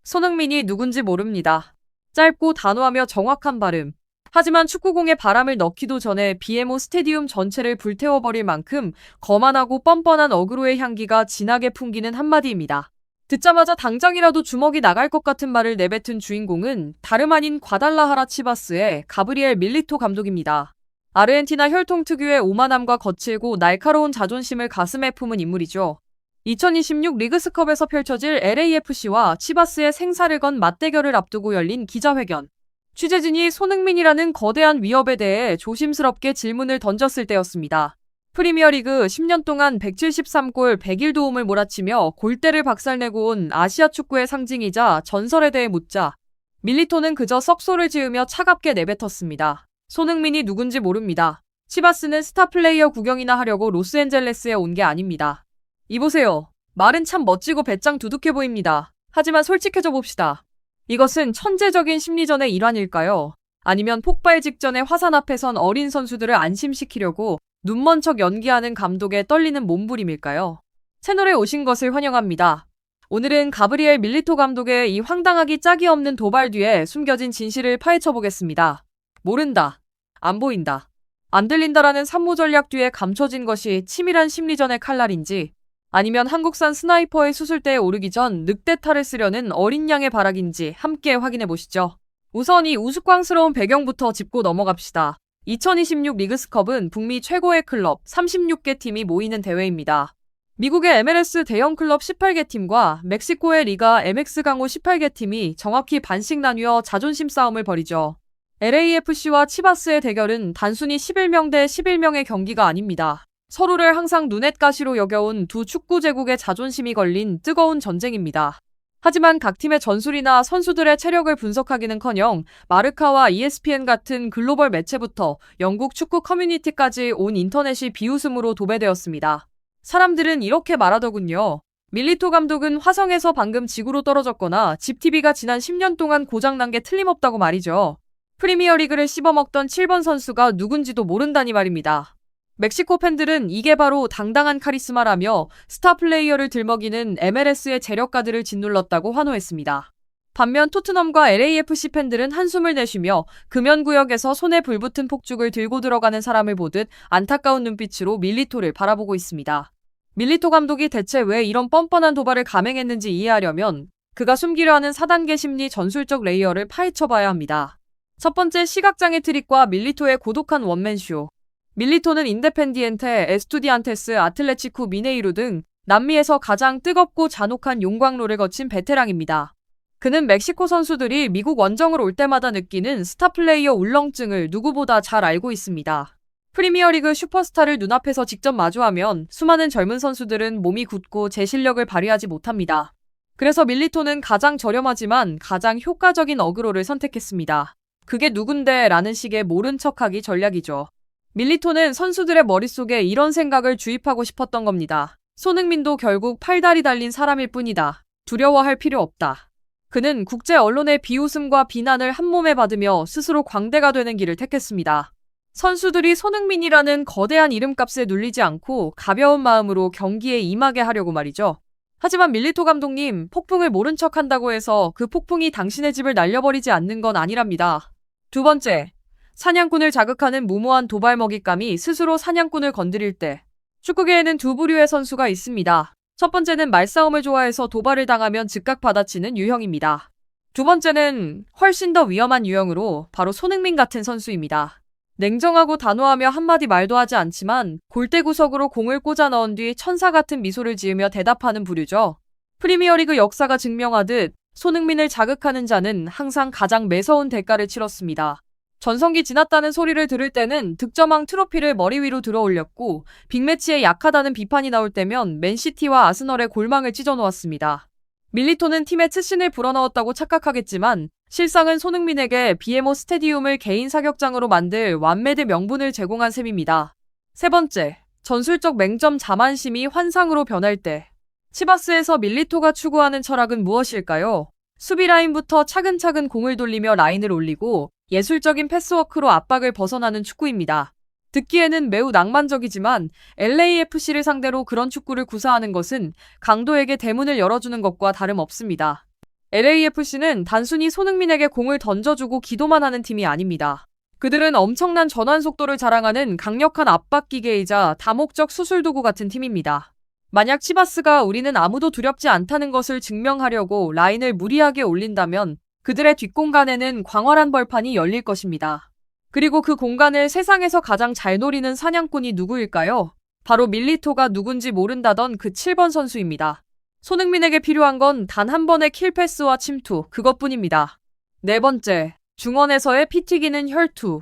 손흥민이 누군지 모릅니다. 짧고 단호하며 정확한 발음. 하지만 축구공에 바람을 넣기도 전에 BMO 스테디움 전체를 불태워버릴 만큼 거만하고 뻔뻔한 어그로의 향기가 진하게 풍기는 한마디입니다. 듣자마자 당장이라도 주먹이 나갈 것 같은 말을 내뱉은 주인공은 다름 아닌 과달라하라 치바스의 가브리엘 밀리토 감독입니다. 아르헨티나 혈통 특유의 오만함과 거칠고 날카로운 자존심을 가슴에 품은 인물이죠. 2026 리그스컵에서 펼쳐질 LAFC와 치바스의 생사를 건 맞대결을 앞두고 열린 기자회견. 취재진이 손흥민이라는 거대한 위협에 대해 조심스럽게 질문을 던졌을 때였습니다. 프리미어리그 10년 동안 173골 101도움을 몰아치며 골대를 박살내고 온 아시아 축구의 상징이자 전설에 대해 묻자 밀리토는 그저 썩소를 지으며 차갑게 내뱉었습니다. 손흥민이 누군지 모릅니다. 치바스는 스타 플레이어 구경이나 하려고 로스앤젤레스에 온 게 아닙니다. 이보세요. 말은 참 멋지고 배짱 두둑해 보입니다. 하지만 솔직해져 봅시다. 이것은 천재적인 심리전의 일환일까요? 아니면 폭발 직전에 화산 앞에 선 어린 선수들을 안심시키려고 눈먼 척 연기하는 감독의 떨리는 몸부림일까요? 채널에 오신 것을 환영합니다. 오늘은 가브리엘 밀리토 감독의 이 황당하기 짝이 없는 도발 뒤에 숨겨진 진실을 파헤쳐 보겠습니다. 모른다. 안 보인다. 안 들린다라는 산모 전략 뒤에 감춰진 것이 치밀한 심리전의 칼날인지 아니면 한국산 스나이퍼의 수술대에 오르기 전 늑대탈을 쓰려는 어린 양의 발악인지 함께 확인해 보시죠. 우선 이 우스꽝스러운 배경부터 짚고 넘어갑시다. 2026 리그스컵은 북미 최고의 클럽 36개 팀이 모이는 대회입니다. 미국의 MLS 대형 클럽 18개 팀과 멕시코의 리가 MX 강호 18개 팀이 정확히 반씩 나뉘어 자존심 싸움을 벌이죠. LAFC와 치바스의 대결은 단순히 11명 대 11명의 경기가 아닙니다. 서로를 항상 눈엣 가시로 여겨온 두 축구 제국의 자존심이 걸린 뜨거운 전쟁입니다. 하지만 각 팀의 전술이나 선수들의 체력을 분석하기는커녕 마르카와 ESPN 같은 글로벌 매체부터 영국 축구 커뮤니티까지 온 인터넷이 비웃음으로 도배되었습니다. 사람들은 이렇게 말하더군요. 밀리토 감독은 화성에서 방금 지구로 떨어졌거나 집 TV가 지난 10년 동안 고장난 게 틀림없다고 말이죠. 프리미어리그를 씹어먹던 7번 선수가 누군지도 모른다니 말입니다. 멕시코 팬들은 이게 바로 당당한 카리스마라며 스타 플레이어를 들먹이는 MLS의 재력가들을 짓눌렀다고 환호했습니다. 반면 토트넘과 LAFC 팬들은 한숨을 내쉬며 금연구역에서 손에 불붙은 폭죽을 들고 들어가는 사람을 보듯 안타까운 눈빛으로 밀리토를 바라보고 있습니다. 밀리토 감독이 대체 왜 이런 뻔뻔한 도발을 감행했는지 이해하려면 그가 숨기려 하는 4단계 심리 전술적 레이어를 파헤쳐봐야 합니다. 첫 번째, 시각장애 트릭과 밀리토의 고독한 원맨쇼. 밀리토는 인데펜디엔테, 에스투디안테스, 아틀레티코 미네이루 등 남미에서 가장 뜨겁고 잔혹한 용광로를 거친 베테랑입니다. 그는 멕시코 선수들이 미국 원정을 올 때마다 느끼는 스타 플레이어 울렁증을 누구보다 잘 알고 있습니다. 프리미어리그 슈퍼스타를 눈앞에서 직접 마주하면 수많은 젊은 선수들은 몸이 굳고 제 실력을 발휘하지 못합니다. 그래서 밀리토는 가장 저렴하지만 가장 효과적인 어그로를 선택했습니다. 그게 누군데? 라는 식의 모른 척하기 전략이죠. 밀리토는 선수들의 머릿속에 이런 생각을 주입하고 싶었던 겁니다. 손흥민도 결국 팔다리 달린 사람일 뿐이다. 두려워할 필요 없다. 그는 국제 언론의 비웃음과 비난을 한몸에 받으며 스스로 광대가 되는 길을 택했습니다. 선수들이 손흥민이라는 거대한 이름값에 눌리지 않고 가벼운 마음으로 경기에 임하게 하려고 말이죠. 하지만 밀리토 감독님, 폭풍을 모른 척한다고 해서 그 폭풍이 당신의 집을 날려버리지 않는 건 아니랍니다. 두 번째, 사냥꾼을 자극하는 무모한 도발 먹잇감이 스스로 사냥꾼을 건드릴 때. 축구계에는 두 부류의 선수가 있습니다. 첫 번째는 말싸움을 좋아해서 도발을 당하면 즉각 받아치는 유형입니다. 두 번째는 훨씬 더 위험한 유형으로 바로 손흥민 같은 선수입니다. 냉정하고 단호하며 한마디 말도 하지 않지만 골대 구석으로 공을 꽂아 넣은 뒤 천사 같은 미소를 지으며 대답하는 부류죠. 프리미어리그 역사가 증명하듯 손흥민을 자극하는 자는 항상 가장 매서운 대가를 치렀습니다. 전성기 지났다는 소리를 들을 때는 득점왕 트로피를 머리 위로 들어 올렸고 빅매치에 약하다는 비판이 나올 때면 맨시티와 아스널의 골망을 찢어놓았습니다. 밀리토는 팀의 츠신을 불어넣었다고 착각하겠지만 실상은 손흥민에게 BMO 스테디움을 개인 사격장으로 만들 완매대 명분을 제공한 셈입니다. 세 번째, 전술적 맹점 자만심이 환상으로 변할 때. 치바스에서 밀리토가 추구하는 철학은 무엇일까요? 수비 라인부터 차근차근 공을 돌리며 라인을 올리고 예술적인 패스워크로 압박을 벗어나는 축구입니다. 듣기에는 매우 낭만적이지만 LAFC를 상대로 그런 축구를 구사하는 것은 강도에게 대문을 열어주는 것과 다름없습니다. LAFC는 단순히 손흥민에게 공을 던져주고 기도만 하는 팀이 아닙니다. 그들은 엄청난 전환 속도를 자랑하는 강력한 압박 기계이자 다목적 수술도구 같은 팀입니다. 만약 치바스가 우리는 아무도 두렵지 않다는 것을 증명하려고 라인을 무리하게 올린다면 그들의 뒷공간에는 광활한 벌판이 열릴 것입니다. 그리고 그 공간을 세상에서 가장 잘 노리는 사냥꾼이 누구일까요? 바로 밀리토가 누군지 모른다던 그 7번 선수입니다. 손흥민에게 필요한 건 단 한 번의 킬패스와 침투, 그것뿐입니다. 네 번째, 중원에서의 피 튀기는 혈투.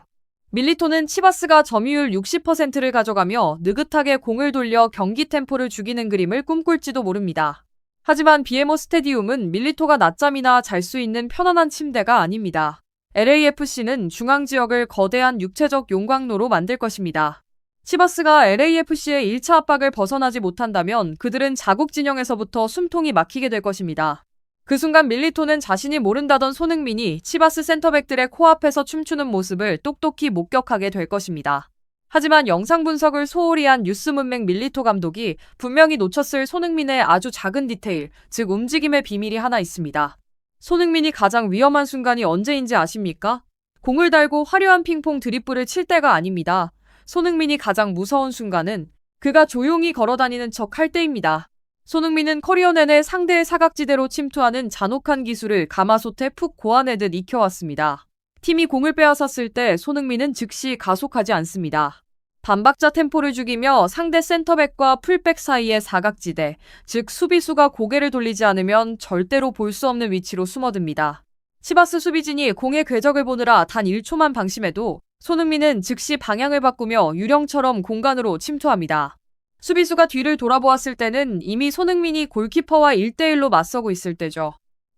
밀리토는 치바스가 점유율 60%를 가져가며 느긋하게 공을 돌려 경기 템포를 죽이는 그림을 꿈꿀지도 모릅니다. 하지만 비에모 스테디움은 밀리토가 낮잠이나 잘 수 있는 편안한 침대가 아닙니다. LAFC는 중앙 지역을 거대한 육체적 용광로로 만들 것입니다. 치바스가 LAFC의 1차 압박을 벗어나지 못한다면 그들은 자국 진영에서부터 숨통이 막히게 될 것입니다. 그 순간 밀리토는 자신이 모른다던 손흥민이 치바스 센터백들의 코앞에서 춤추는 모습을 똑똑히 목격하게 될 것입니다. 하지만 영상 분석을 소홀히 한 뉴스 문맹 밀리토 감독이 분명히 놓쳤을 손흥민의 아주 작은 디테일, 즉 움직임의 비밀이 하나 있습니다. 손흥민이 가장 위험한 순간이 언제인지 아십니까? 공을 달고 화려한 핑퐁 드리블을 칠 때가 아닙니다. 손흥민이 가장 무서운 순간은 그가 조용히 걸어다니는 척 할 때입니다. 손흥민은 커리어 내내 상대의 사각지대로 침투하는 잔혹한 기술을 가마솥에 푹 고아내듯 익혀왔습니다. 팀이 공을 빼앗았을 때 손흥민은 즉시 가속하지 않습니다. 반박자 템포를 죽이며 상대 센터백과 풀백 사이의 사각지대, 즉 수비수가 고개를 돌리지 않으면 절대로 볼 수 없는 위치로 숨어듭니다. 치바스 수비진이 공의 궤적을 보느라 단 1초만 방심해도 손흥민은 즉시 방향을 바꾸며 유령처럼 공간으로 침투합니다. 수비수가 뒤를 돌아보았을 때는 이미 손흥민이 골키퍼와 1대1로 맞서고 있을 때죠.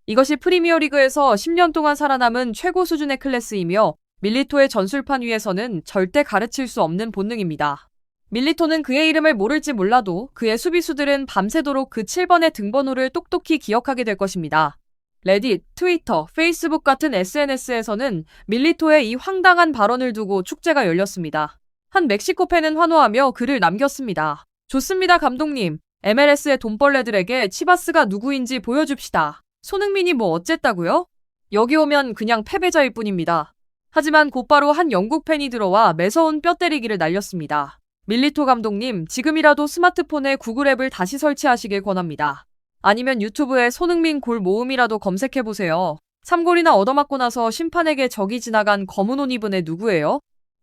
이것이 프리미어리그에서 10년 동안 살아남은 최고 수준의 클래스이며 밀리토의 전술판 위에서는 절대 가르칠 수 없는 본능입니다. 밀리토는 그의 이름을 모를지 몰라도 그의 수비수들은 밤새도록 그 7번의 등번호를 똑똑히 기억하게 될 것입니다. 레딧, 트위터, 페이스북 같은 SNS에서는 밀리토의 이 황당한 발언을 두고 축제가 열렸습니다. 한 멕시코 팬은 환호하며 글을 남겼습니다. 좋습니다, 감독님. MLS의 돈벌레들에게 치바스가 누구인지 보여줍시다. 손흥민이 뭐 어쨌다고요? 여기 오면 그냥 패배자일 뿐입니다. 하지만 곧바로 한 영국 팬이 들어와 매서운 뼈 때리기를 날렸습니다. 밀리토 감독님, 지금이라도 스마트폰에 구글 앱을 다시 설치하시길 권합니다. 아니면 유튜브에 손흥민 골 모음이라도 검색해보세요. 3골이나 얻어맞고 나서 심판에게 적이 지나간 검은 옷 입은 애 누구예요?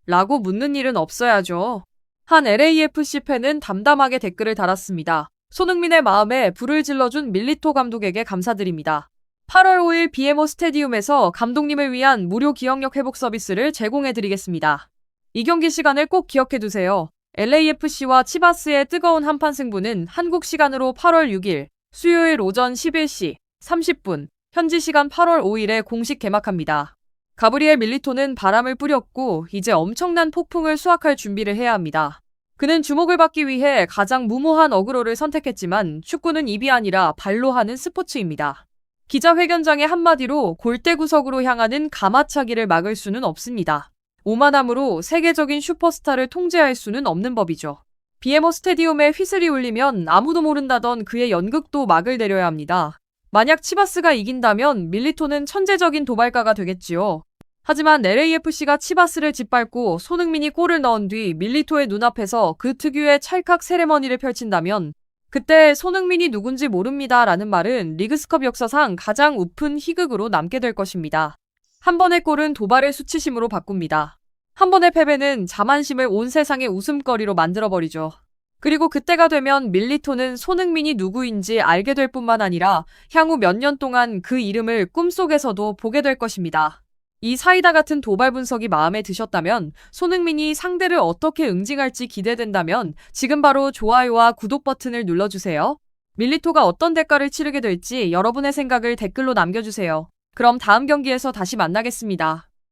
라고 묻는 일은 없어야죠. 한 LAFC 팬은 담담하게 댓글을 달았습니다. 손흥민의 마음에 불을 질러준 밀리토 감독에게 감사드립니다. 8월 5일 비에모 스테디움에서 감독님을 위한 무료 기억력 회복 서비스를 제공해드리겠습니다. 이 경기 시간을 꼭 기억해두세요. LAFC와 치바스의 뜨거운 한판 승부는 한국 시간으로 8월 6일 수요일 오전 11시 30분 현지 시간 8월 5일에 공식 개막합니다. 가브리엘 밀리토는 바람을 뿌렸고 이제 엄청난 폭풍을 수확할 준비를 해야 합니다. 그는 주목을 받기 위해 가장 무모한 어그로를 선택했지만 축구는 입이 아니라 발로 하는 스포츠입니다. 기자회견장의 한마디로 골대구석으로 향하는 가마차기를 막을 수는 없습니다. 오만함으로 세계적인 슈퍼스타를 통제할 수는 없는 법이죠. 비에모 스테디움에 휘슬이 울리면 아무도 모른다던 그의 연극도 막을 내려야 합니다. 만약 치바스가 이긴다면 밀리토는 천재적인 도발가가 되겠지요. 하지만 LAFC가 치바스를 짓밟고 손흥민이 골을 넣은 뒤 밀리토의 눈앞에서 그 특유의 찰칵 세레머니를 펼친다면 그때 손흥민이 누군지 모릅니다 라는 말은 리그스컵 역사상 가장 우픈 희극으로 남게 될 것입니다. 한 번의 골은 도발의 수치심으로 바꿉니다. 한 번의 패배는 자만심을 온 세상의 웃음거리로 만들어버리죠. 그리고 그때가 되면 밀리토는 손흥민이 누구인지 알게 될 뿐만 아니라 향후 몇 년 동안 그 이름을 꿈속에서도 보게 될 것입니다. 이 사이다 같은 도발 분석이 마음에 드셨다면, 손흥민이 상대를 어떻게 응징할지 기대된다면 지금 바로 좋아요와 구독 버튼을 눌러주세요. 밀리토가 어떤 대가를 치르게 될지 여러분의 생각을 댓글로 남겨주세요. 그럼 다음 경기에서 다시 만나겠습니다.